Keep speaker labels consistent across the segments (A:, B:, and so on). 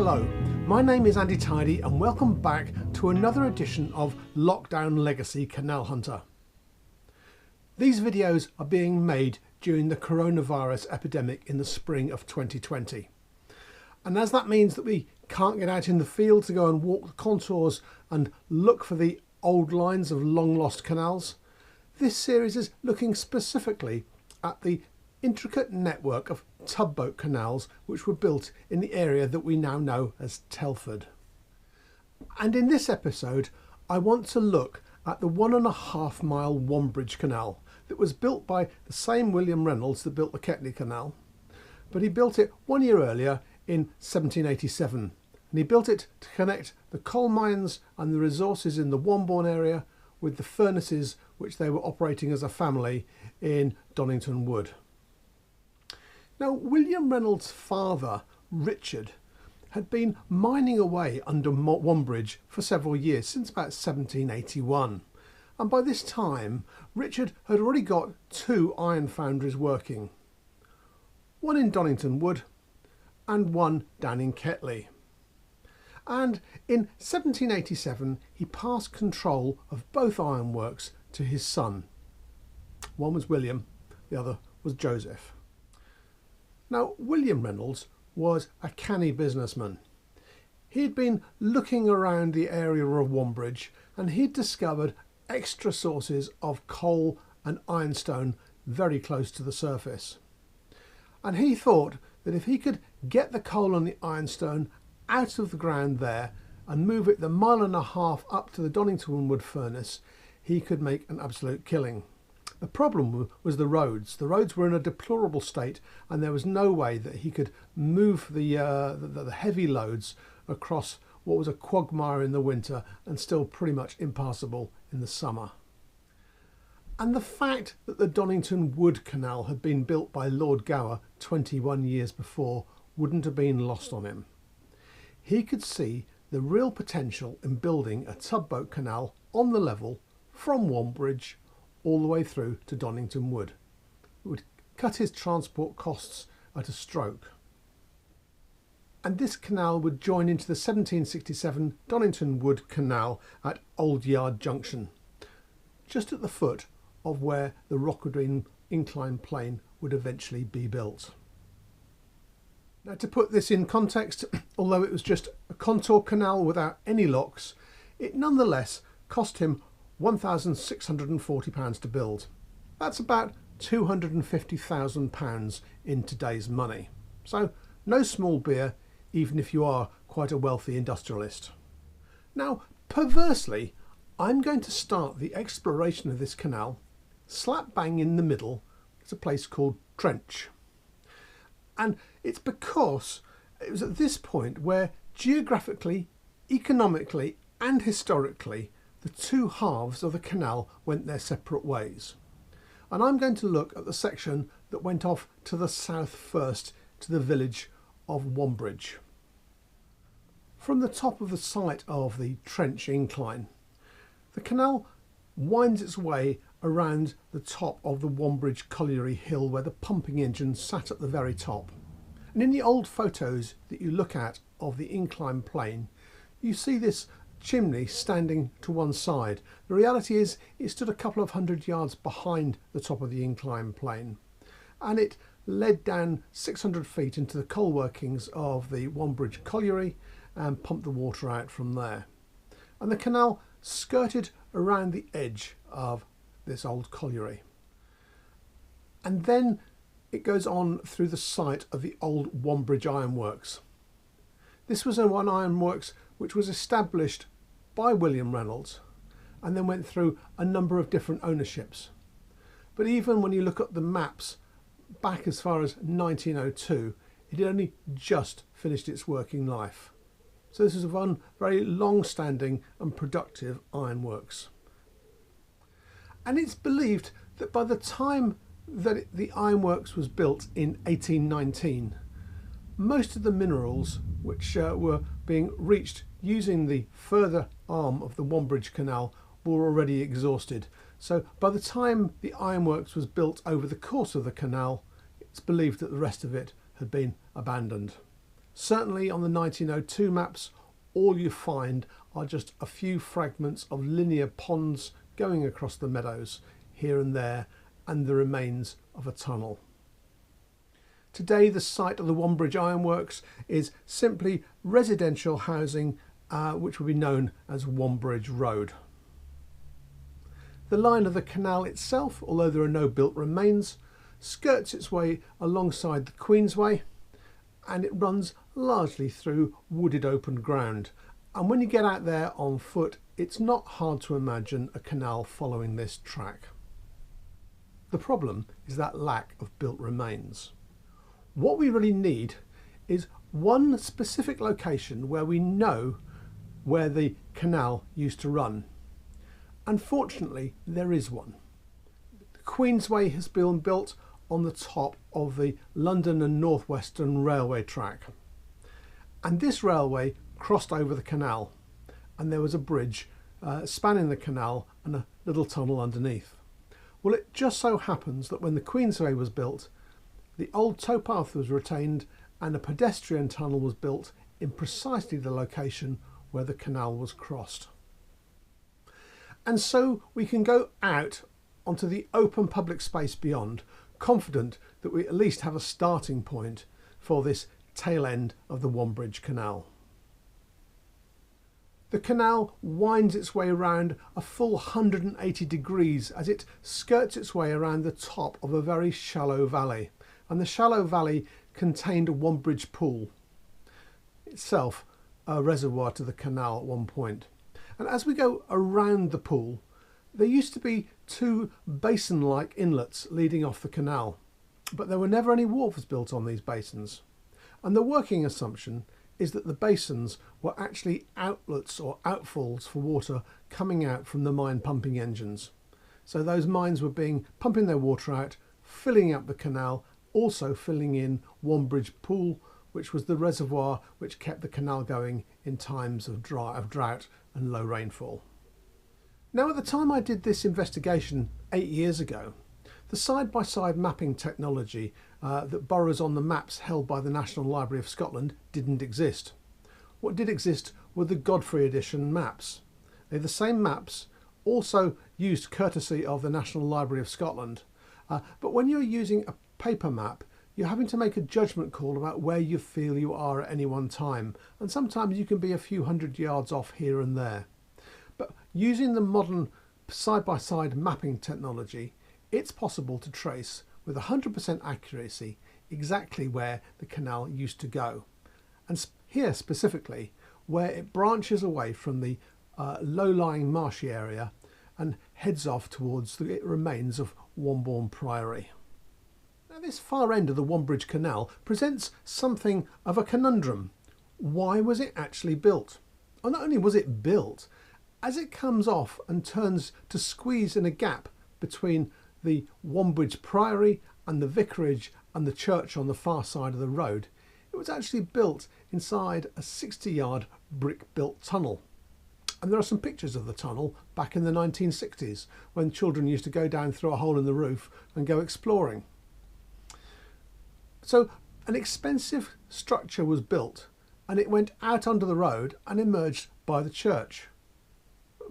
A: Hello, my name is Andy Tidy and welcome back to another edition of Lockdown Legacy Canal Hunter. These videos are being made during the coronavirus epidemic in the spring of 2020. And as that means that we can't get out in the field to go and walk the contours and look for the old lines of long lost canals, this series is looking specifically at the intricate network of tugboat canals which were built in the area that we now know as Telford. And in this episode I want to look at the 1.5 mile Wombridge Canal that was built by the same William Reynolds that built the Ketley Canal, but he built it 1 year earlier in 1787, and he built it to connect the coal mines and the resources in the Wombourne area with the furnaces which they were operating as a family in Donnington Wood. Now, William Reynolds' father, Richard, had been mining away under Wombridge for several years, since about 1781. And by this time, Richard had already got 2 iron foundries working. One in Donnington Wood and one down in Ketley. And in 1787, he passed control of both ironworks to his son. One was William, the other was Joseph. Now, William Reynolds was a canny businessman. He'd been looking around the area of Wombridge and he'd discovered extra sources of coal and ironstone very close to the surface. And he thought that if he could get the coal and the ironstone out of the ground there and move it the 1.5 miles up to the Donnington Wood furnace, he could make an absolute killing. The problem was the roads. The roads were in a deplorable state and there was no way that he could move the heavy loads across what was a quagmire in the winter and still pretty much impassable in the summer. And the fact that the Donnington Wood Canal had been built by Lord Gower 21 years before wouldn't have been lost on him. He could see the real potential in building a tugboat canal on the level from Wombridge all the way through to Donnington Wood. It would cut his transport costs at a stroke. And this canal would join into the 1767 Donnington Wood Canal at Old Yard Junction, just at the foot of where the Wrockwardine Incline plane would eventually be built. Now, to put this in context, although it was just a contour canal without any locks, it nonetheless cost him £1,640 to build. That's about £250,000 in today's money. So no small beer, even if you are quite a wealthy industrialist. Now, perversely, I'm going to start the exploration of this canal slap bang in the middle. It's a place called Trench. And it's because it was at this point where geographically, economically and historically the two halves of the canal went their separate ways. And I'm going to look at the section that went off to the south first to the village of Wombridge. From the top of the site of the Trench Incline, the canal winds its way around the top of the Wombridge colliery hill where the pumping engine sat at the very top. And in the old photos that you look at of the incline plane, you see this chimney standing to one side. The reality is it stood a couple of 100 yards behind the top of the incline plane, and it led down 600 feet into the coal workings of the Wombridge colliery and pumped the water out from there. And the canal skirted around the edge of this old colliery, and then it goes on through the site of the old Wombridge Ironworks. This was one ironworks which was established by William Reynolds and then went through a number of different ownerships. But even when you look at the maps back as far as 1902, it had only just finished its working life. So this is one very long-standing and productive ironworks. And it's believed that by the time that the ironworks was built in 1819, most of the minerals which were being reached using the further arm of the Wombridge Canal were already exhausted. So by the time the ironworks was built over the course of the canal, it's believed that the rest of it had been abandoned. Certainly on the 1902 maps, all you find are just a few fragments of linear ponds going across the meadows here and there, and the remains of a tunnel. Today the site of the Wombridge Ironworks is simply residential housing which will be known as Wombridge Road. The line of the canal itself, although there are no built remains, skirts its way alongside the Queensway, and it runs largely through wooded open ground. And when you get out there on foot, it's not hard to imagine a canal following this track. The problem is that lack of built remains. What we really need is one specific location where we know where the canal used to run. Unfortunately, there is one. The Queensway has been built on the top of the London and North Western Railway track. And this railway crossed over the canal, and there was a bridge spanning the canal and a little tunnel underneath. Well, it just so happens that when the Queensway was built, the old towpath was retained and a pedestrian tunnel was built in precisely the location where the canal was crossed. And so we can go out onto the open public space beyond, confident that we at least have a starting point for this tail end of the Wombridge Canal. The canal winds its way around a full 180 degrees as it skirts its way around the top of a very shallow valley. And the shallow valley contained a Wombridge pool, itself a reservoir to the canal at one point. And as we go around the pool, there used to be two basin-like inlets leading off the canal, but there were never any wharves built on these basins. And the working assumption is that the basins were actually outlets or outfalls for water coming out from the mine pumping engines. So those mines were pumping their water out, filling up the canal, also filling in Wombridge Pool, which was the reservoir which kept the canal going in times of drought and low rainfall. Now, at the time I did this investigation 8 years ago, the side-by-side mapping technology that borrows on the maps held by the National Library of Scotland didn't exist. What did exist were the Godfrey edition maps. They're the same maps, also used courtesy of the National Library of Scotland, but when you're using a paper map, you're having to make a judgment call about where you feel you are at any one time, and sometimes you can be a few hundred yards off here and there. But using the modern side-by-side mapping technology, it's possible to trace with 100% accuracy exactly where the canal used to go, and here specifically where it branches away from the low-lying marshy area and heads off towards the remains of Womborne Priory. Now, this far end of the Wombridge Canal presents something of a conundrum. Why was it actually built? And not only was it built, as it comes off and turns to squeeze in a gap between the Wombridge Priory and the vicarage and the church on the far side of the road, it was actually built inside a 60-yard brick-built tunnel. And there are some pictures of the tunnel back in the 1960s when children used to go down through a hole in the roof and go exploring. So an expensive structure was built and it went out onto the road and emerged by the church.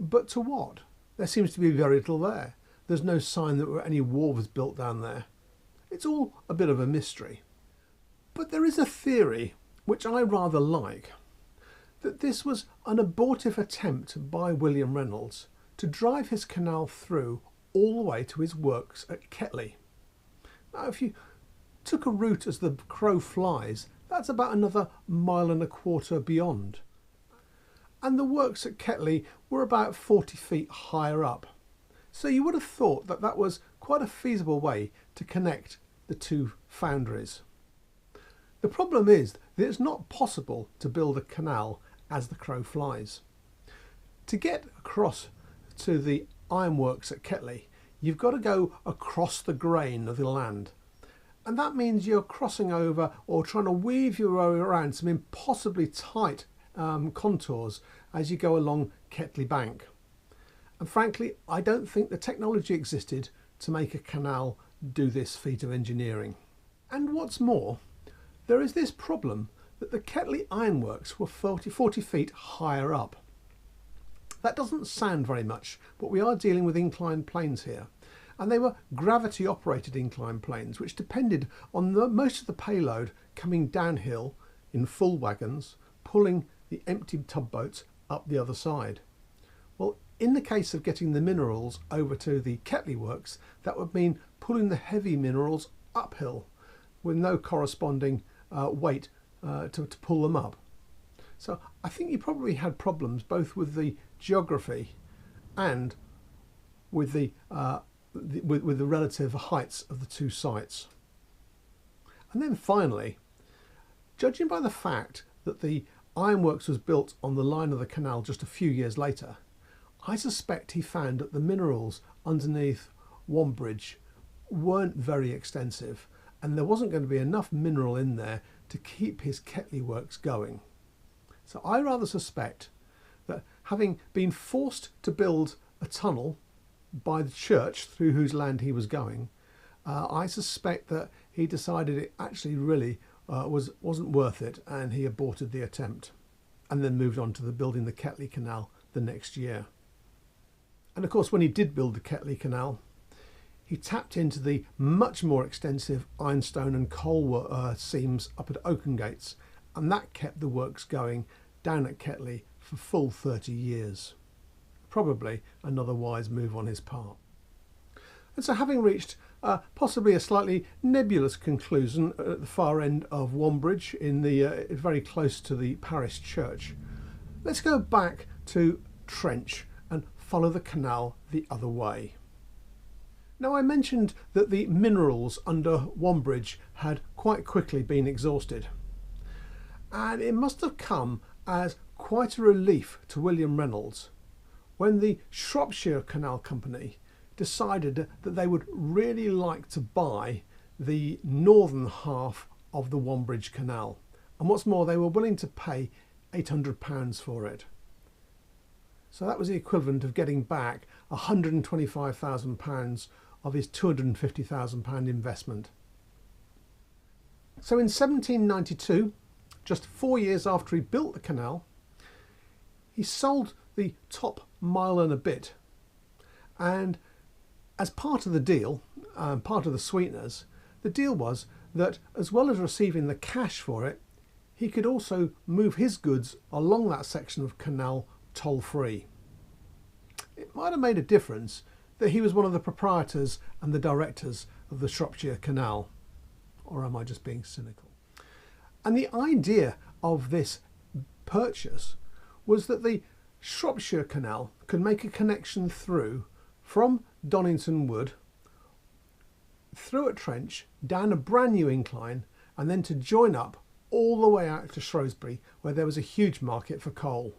A: But to what? There seems to be very little there. There's no sign that there were any wharves built down there. It's all a bit of a mystery. But there is a theory, which I rather like, that this was an abortive attempt by William Reynolds to drive his canal through all the way to his works at Ketley. Now, if you took a route as the crow flies, that's about another 1.25 miles beyond. And the works at Ketley were about 40 feet higher up. So you would have thought that that was quite a feasible way to connect the two foundries. The problem is that it's not possible to build a canal as the crow flies. To get across to the ironworks at Ketley, you've got to go across the grain of the land. And that means you're crossing over or trying to weave your way around some impossibly tight contours as you go along Ketley Bank. And frankly, I don't think the technology existed to make a canal do this feat of engineering. And what's more, there is this problem that the Ketley ironworks were 40 feet higher up. That doesn't sound very much, but we are dealing with inclined planes here. And they were gravity operated inclined planes, which depended on most of the payload coming downhill in full wagons, pulling the empty tugboats up the other side. Well, in the case of getting the minerals over to the Ketley works, that would mean pulling the heavy minerals uphill with no corresponding weight to pull them up. So I think you probably had problems both with the geography and with the relative heights of the two sites. And then finally, judging by the fact that the ironworks was built on the line of the canal just a few years later, I suspect he found that the minerals underneath Wombridge weren't very extensive, and there wasn't going to be enough mineral in there to keep his Ketley works going. So I rather suspect that, having been forced to build a tunnel by the church through whose land he was going, I suspect that he decided it actually really wasn't worth it, and he aborted the attempt and then moved on to building the Ketley Canal the next year. And of course, when he did build the Ketley Canal, he tapped into the much more extensive ironstone and coal seams up at Oakengates, and that kept the works going down at Ketley for full 30 years. Probably another wise move on his part. And so, having reached possibly a slightly nebulous conclusion at the far end of Wombridge, very close to the parish church, let's go back to Trench and follow the canal the other way. Now, I mentioned that the minerals under Wombridge had quite quickly been exhausted, and it must have come as quite a relief to William Reynolds when the Shropshire Canal Company decided that they would really like to buy the northern half of the Wombridge Canal. And what's more, they were willing to pay £800 for it. So that was the equivalent of getting back £125,000 of his £250,000 investment. So in 1792, just 4 years after he built the canal, he sold the top mile and a bit, and as part of the deal, part of the sweeteners, the deal was that as well as receiving the cash for it, he could also move his goods along that section of canal toll-free. It might have made a difference that he was one of the proprietors and the directors of the Shropshire Canal, or am I just being cynical? And the idea of this purchase was that the Shropshire Canal could make a connection through from Donnington Wood, through a trench, down a brand new incline, and then to join up all the way out to Shrewsbury, where there was a huge market for coal.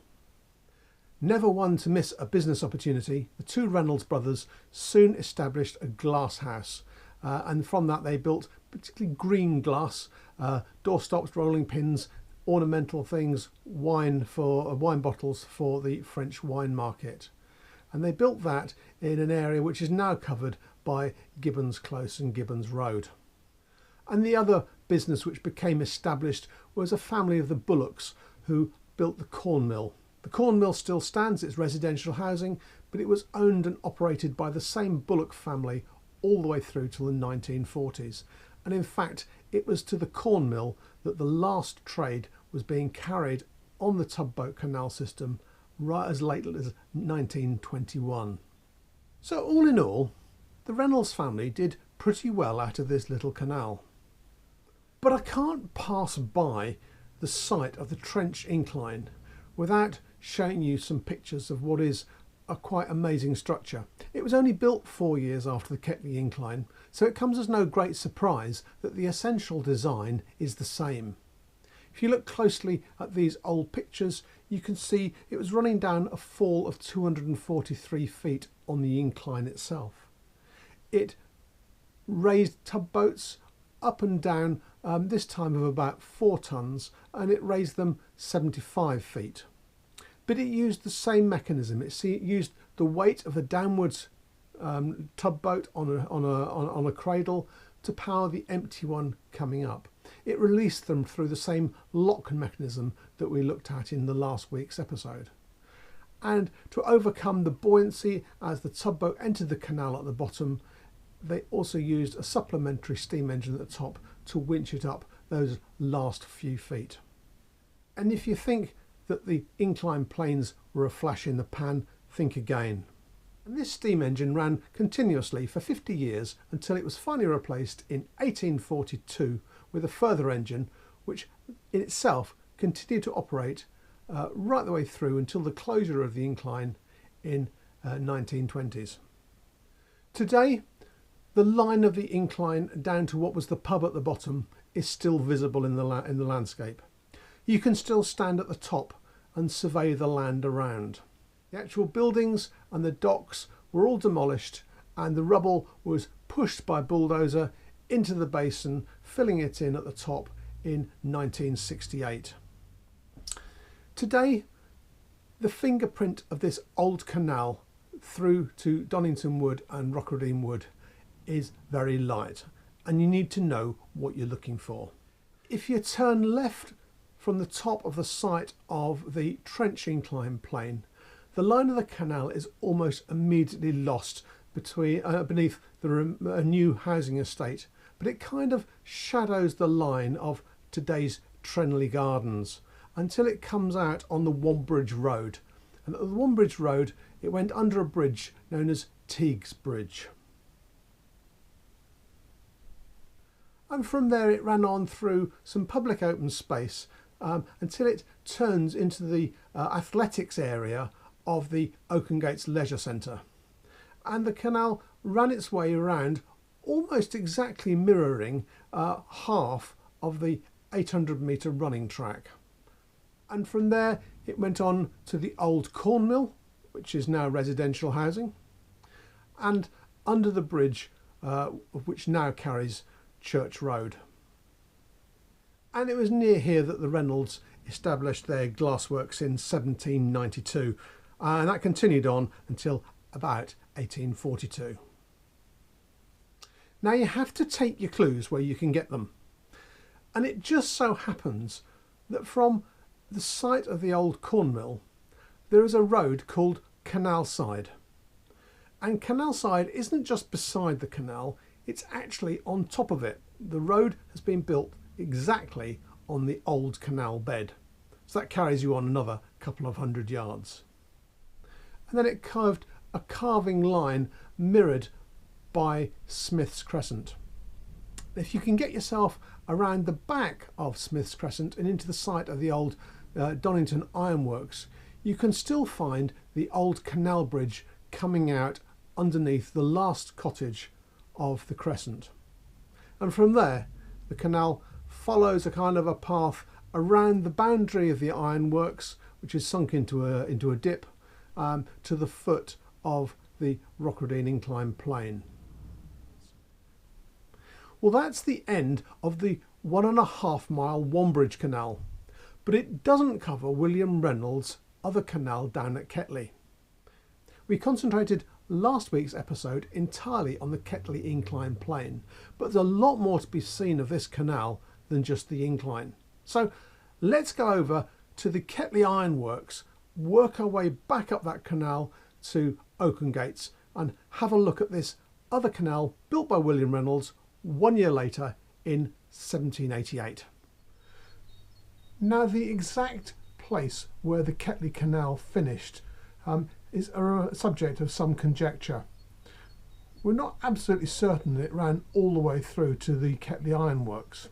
A: Never one to miss a business opportunity, the two Reynolds brothers soon established a glass house, and from that they built particularly green glass, doorstops, rolling pins, ornamental things, wine bottles for the French wine market. And they built that in an area which is now covered by Gibbons Close and Gibbons Road. And the other business which became established was a family of the Bullocks who built the corn mill. The corn mill still stands, it's residential housing, but it was owned and operated by the same Bullock family all the way through till the 1940s. And in fact, it was to the corn mill that the last trade was being carried on the tugboat canal system right as late as 1921. So all in all, the Reynolds family did pretty well out of this little canal. But I can't pass by the site of the Trench Incline without showing you some pictures of what is a quite amazing structure. It was only built 4 years after the Ketley Incline, so it comes as no great surprise that the essential design is the same. If you look closely at these old pictures, you can see it was running down a fall of 243 feet on the incline itself. It raised tugboats up and down, this time of about 4 tons, and it raised them 75 feet. But it used the same mechanism. It used the weight of a downwards tugboat on a cradle to power the empty one coming up. it released them through the same lock mechanism that we looked at in the last week's episode. And to overcome the buoyancy as the tugboat entered the canal at the bottom, they also used a supplementary steam engine at the top to winch it up those last few feet. And if you think that the incline planes were a flash in the pan, think again. And this steam engine ran continuously for 50 years until it was finally replaced in 1842 with a further engine, which in itself continued to operate right the way through until the closure of the incline in 1920s. Today, the line of the incline down to what was the pub at the bottom is still visible in the landscape. You can still stand at the top and survey the land around. The actual buildings and the docks were all demolished, and the rubble was pushed by bulldozer into the basin, filling it in at the top in 1968. Today, the fingerprint of this old canal through to Donnington Wood and Wrockwardine Wood is very light, and you need to know what you're looking for. If you turn left from the top of the site of the Trench Incline plane, the line of the canal is almost immediately lost beneath a new housing estate, but it kind of shadows the line of today's Trenley Gardens until it comes out on the Wombridge Road. And at the Wombridge Road, it went under a bridge known as Teague's Bridge. And from there it ran on through some public open space until it turns into the athletics area of the Oakengates Leisure Centre. And the canal ran its way around, almost exactly mirroring half of the 800-metre running track. And from there it went on to the old corn mill, which is now residential housing, and under the bridge which now carries Church Road. And it was near here that the Reynolds established their glassworks in 1792, and that continued on until about 1842. Now you have to take your clues where you can get them, and it just so happens that from the site of the old corn mill there is a road called Canal Side, and Canal Side isn't just beside the canal, it's actually on top of it. The road has been built exactly on the old canal bed, so that carries you on another couple of 100 yards. And then it curved a carving line mirrored by Smith's Crescent. If you can get yourself around the back of Smith's Crescent and into the site of the old Donnington Ironworks, you can still find the old canal bridge coming out underneath the last cottage of the Crescent. And from there the canal follows a kind of a path around the boundary of the ironworks, which is sunk into a dip, to the foot of the Wrockwardine Incline plane. Well, that's the end of the 1.5 mile Wombridge Canal, but it doesn't cover William Reynolds' other canal down at Ketley. We concentrated last week's episode entirely on the Ketley Incline plane, but there's a lot more to be seen of this canal than just the incline. So let's go over to the Ketley Ironworks, work our way back up that canal to Oakengates and have a look at this other canal built by William Reynolds 1 year later in 1788. Now the exact place where the Ketley Canal finished is a subject of some conjecture. We're not absolutely certain that it ran all the way through to the Ketley Ironworks,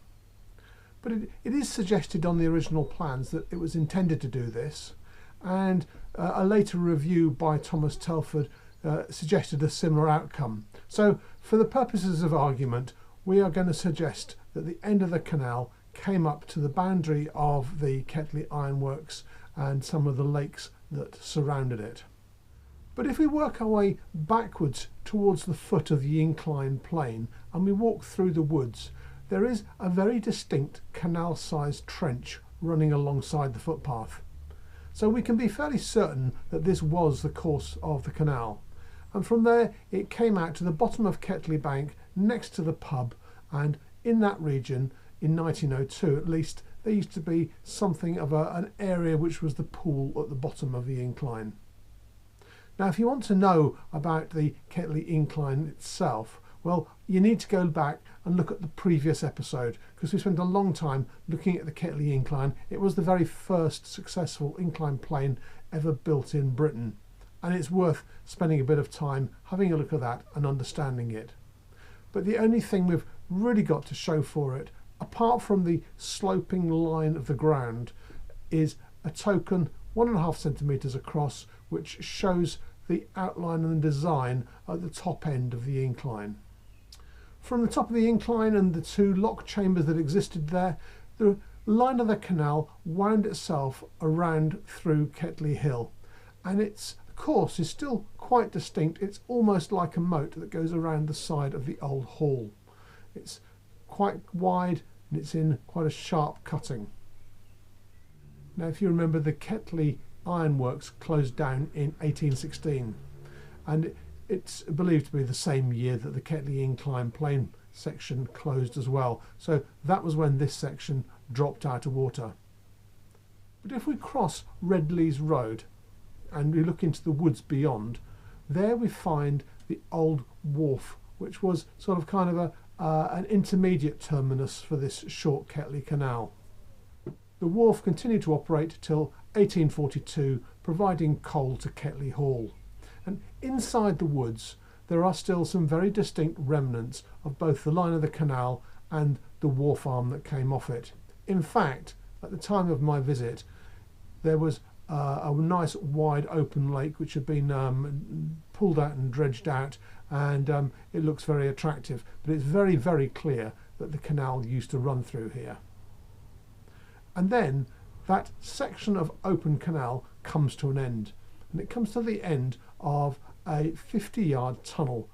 A: but it is suggested on the original plans that it was intended to do this, and a later review by Thomas Telford suggested a similar outcome. So for the purposes of argument, we are going to suggest that the end of the canal came up to the boundary of the Ketley Ironworks and some of the lakes that surrounded it. But if we work our way backwards towards the foot of the incline plane and we walk through the woods, there is a very distinct canal-sized trench running alongside the footpath. So we can be fairly certain that this was the course of the canal. And from there it came out to the bottom of Ketley Bank next to the pub, and in that region in 1902 at least, there used to be something of an area which was the pool at the bottom of the incline. Now, if you want to know about the Ketley Incline itself, well, you need to go back and look at the previous episode, because we spent a long time looking at the Ketley Incline. It was the very first successful incline plane ever built in Britain, and it's worth spending a bit of time having a look at that and understanding it. But the only thing we've really got to show for it, apart from the sloping line of the ground, is a token 1.5 centimetres across, which shows the outline and the design at the top end of the incline. From the top of the incline and the two lock chambers that existed there, the line of the canal wound itself around through Ketley Hill, and its course is still quite distinct. It's almost like a moat that goes around the side of the old hall. It's quite wide and it's in quite a sharp cutting. Now, if you remember, the Ketley ironworks closed down in 1816, and it's believed to be the same year that the Ketley Incline plane section closed as well. So that was when this section dropped out of water. But if we cross Reynolds Road and we look into the woods beyond, there we find the old wharf, which was sort of kind of an intermediate terminus for this short Ketley Canal. The wharf continued to operate till 1842, providing coal to Ketley Hall. And inside the woods there are still some very distinct remnants of both the line of the canal and the wharf arm that came off it. In fact, at the time of my visit, there was a nice wide open lake which had been pulled out and dredged out, and it looks very attractive, but it's very, very clear that the canal used to run through here. And then that section of open canal comes to an end, and it comes to the end of a 50-yard tunnel.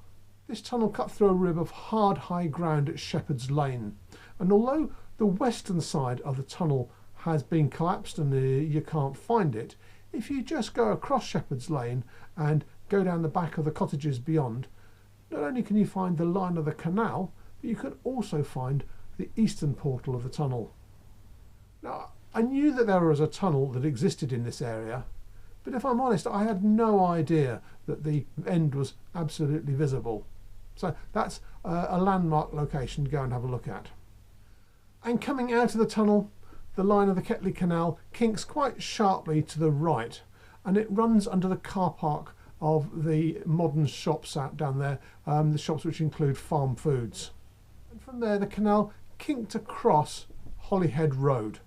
A: This tunnel cut through a rib of hard high ground at Shepherd's Lane, and although the western side of the tunnel has been collapsed and you can't find it, if you just go across Shepherd's Lane and go down the back of the cottages beyond, not only can you find the line of the canal, but you can also find the eastern portal of the tunnel. Now, I knew that there was a tunnel that existed in this area, but if I'm honest, I had no idea that the end was absolutely visible. So that's a landmark location to go and have a look at. And coming out of the tunnel, the line of the Ketley Canal kinks quite sharply to the right, and it runs under the car park of the modern shops out down there, the shops which include farm foods. And from there the canal kinked across Holyhead Road.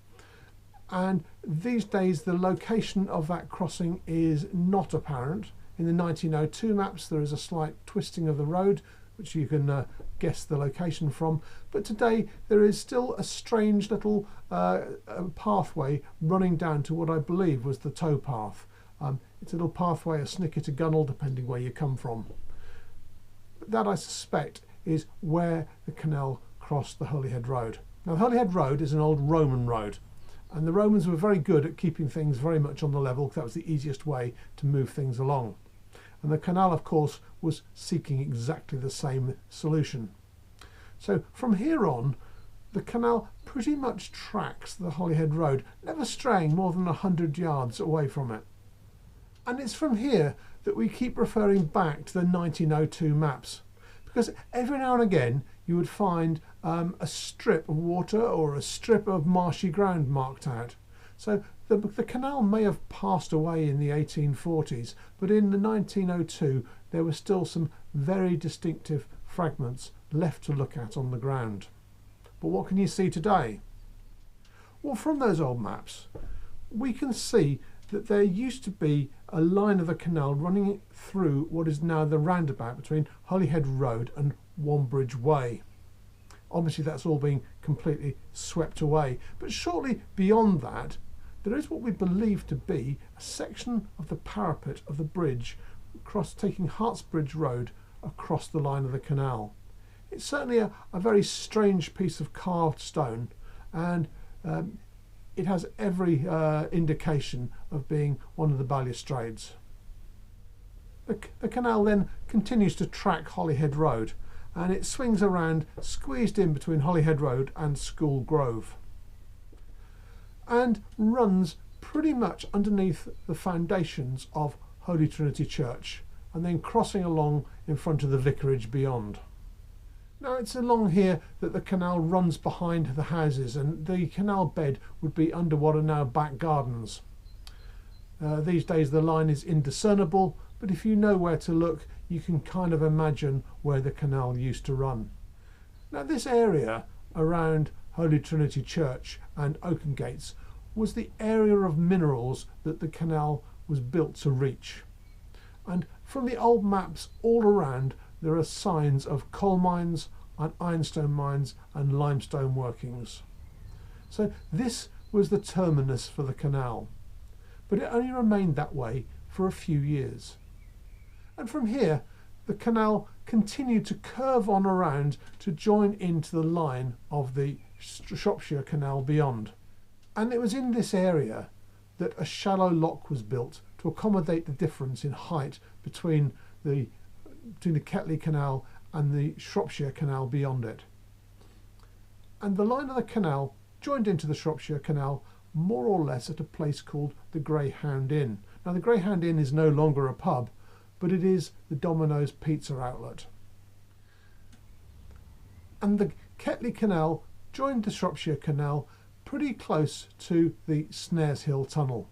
A: And these days the location of that crossing is not apparent. In the 1902 maps there is a slight twisting of the road which you can guess the location from, but today there is still a strange little pathway running down to what I believe was the tow path. It's a little pathway, a snicker to Gunnell, depending where you come from. But that, I suspect, is where the canal crossed the Holyhead Road. Now, the Holyhead Road is an old Roman road, and the Romans were very good at keeping things very much on the level, because that was the easiest way to move things along. And the canal, of course, was seeking exactly the same solution. So from here on, the canal pretty much tracks the Holyhead Road, never straying more than 100 yards away from it. And it's from here that we keep referring back to the 1902 maps, because every now and again you would find a strip of water or a strip of marshy ground marked out. So the canal may have passed away in the 1840s, but in the 1902 there were still some very distinctive fragments left to look at on the ground. But what can you see today? Well, from those old maps we can see that there used to be a line of the canal running through what is now the roundabout between Holyhead Road and Wombridge Way. Obviously that's all being completely swept away, but shortly beyond that there is what we believe to be a section of the parapet of the bridge taking Hartsbridge Road across the line of the canal. It's certainly a very strange piece of carved stone, and it has every indication of being one of the balustrades. The canal then continues to track Holyhead Road, and it swings around, squeezed in between Holyhead Road and School Grove, and runs pretty much underneath the foundations of Holy Trinity Church, and then crossing along in front of the vicarage beyond. Now it's along here that the canal runs behind the houses, and the canal bed would be under what are now back gardens. These days the line is indiscernible, but if you know where to look, you can kind of imagine where the canal used to run. Now this area around Holy Trinity Church and Oaken Gates was the area of minerals that the canal was built to reach. And from the old maps all around, there are signs of coal mines and ironstone mines and limestone workings. So this was the terminus for the canal, but it only remained that way for a few years. And from here, the canal continued to curve on around to join into the line of the Shropshire Canal beyond. And it was in this area that a shallow lock was built to accommodate the difference in height between the Ketley Canal and the Shropshire Canal beyond it. And the line of the canal joined into the Shropshire Canal more or less at a place called the Greyhound Inn. Now the Greyhound Inn is no longer a pub, but it is the Domino's pizza outlet. And the Ketley Canal joined the Shropshire Canal pretty close to the Snares Hill Tunnel.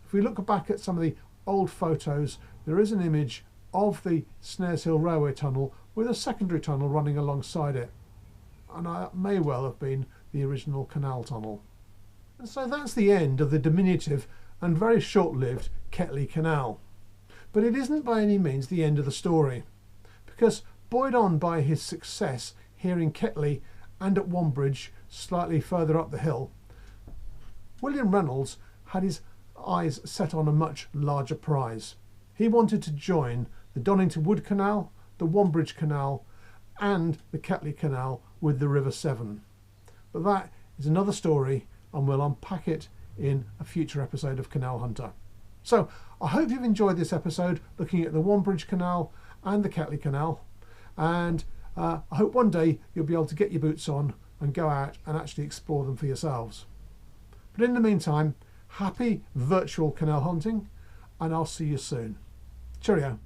A: If we look back at some of the old photos, there is an image of the Snares Hill Railway Tunnel with a secondary tunnel running alongside it, and that may well have been the original canal tunnel. And so that's the end of the diminutive and very short-lived Ketley Canal. But it isn't by any means the end of the story, because buoyed on by his success here in Ketley and at Wombridge slightly further up the hill, William Reynolds had his eyes set on a much larger prize. He wanted to join the Donnington Wood Canal, the Wombridge Canal and the Ketley Canal with the River Severn. But that is another story, and we'll unpack it in a future episode of Canal Hunter. So I hope you've enjoyed this episode looking at the Wombridge Canal and the Ketley Canal, and I hope one day you'll be able to get your boots on and go out and actually explore them for yourselves. But in the meantime, happy virtual canal hunting, and I'll see you soon. Cheerio.